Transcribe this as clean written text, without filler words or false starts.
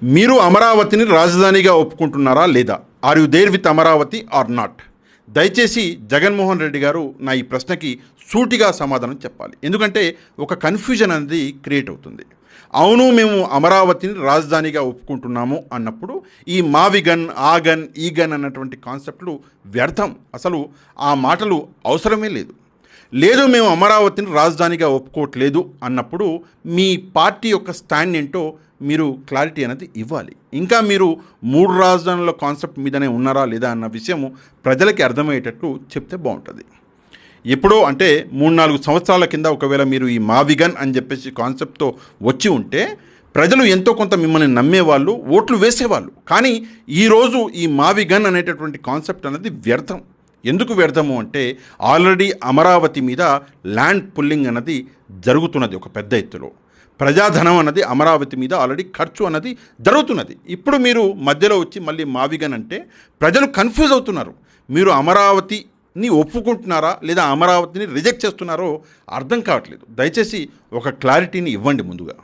మీరు అమరావతిని రాజధానిగా ఒప్పుకుంటున్నారా లేదా? Are you there with Amaravati or not? దయచేసి జగన్మోహన్ రెడ్డి గారు నా ఈ ప్రశ్నకి సూటిగా సమాధానం చెప్పాలి. ఎందుకంటే ఒక కన్ఫ్యూజన్ అనేది క్రియేట్ అవుతుంది. అవును, మేము అమరావతిని రాజధానిగా ఒప్పుకుంటున్నాము అన్నప్పుడు ఈ మావి గన్, ఆ గన్, ఈ గన్ అన్నటువంటి కాన్సెప్ట్లు వ్యర్థం. అసలు ఆ మాటలు అవసరమే లేదు. లేదు, మేము అమరావతిని రాజధానిగా ఒప్పుకోవట్లేదు అన్నప్పుడు మీ పార్టీ యొక్క స్టాండ్ ఏంటో మీరు క్లారిటీ అనేది ఇవ్వాలి. ఇంకా మీరు 3 రాజధానుల కాన్సెప్ట్ మీదనే ఉన్నారా లేదా అన్న విషయము ప్రజలకి అర్థమయ్యేటట్టు చెప్తే బాగుంటుంది. ఎప్పుడో అంటే 3-4 సంవత్సరాల కింద ఒకవేళ మీరు ఈ మావిగన్ అని చెప్పేసి కాన్సెప్ట్తో వచ్చి ఉంటే ప్రజలు ఎంతో కొంత మిమ్మల్ని నమ్మేవాళ్ళు, ఓట్లు వేసేవాళ్ళు. కానీ ఈరోజు ఈ మావిగన్ అనేటటువంటి కాన్సెప్ట్ అనేది వ్యర్థం. ఎందుకు వ్యర్థము అంటే ఆల్రెడీ అమరావతి మీద ల్యాండ్ పుల్లింగ్ అన్నది జరుగుతున్నది ఒక పెద్ద ఎత్తులో. ప్రజాధనం అన్నది అమరావతి మీద ఆల్రెడీ ఖర్చు అన్నది జరుగుతున్నది. ఇప్పుడు మీరు మధ్యలో వచ్చి మళ్ళీ మావిగన్ అంటే ప్రజలు కన్ఫ్యూజ్ అవుతున్నారు. మీరు అమరావతిని ఒప్పుకుంటున్నారా లేదా అమరావతిని రిజెక్ట్ చేస్తున్నారో అర్థం కావట్లేదు. దయచేసి ఒక క్లారిటీని ఇవ్వండి ముందుగా.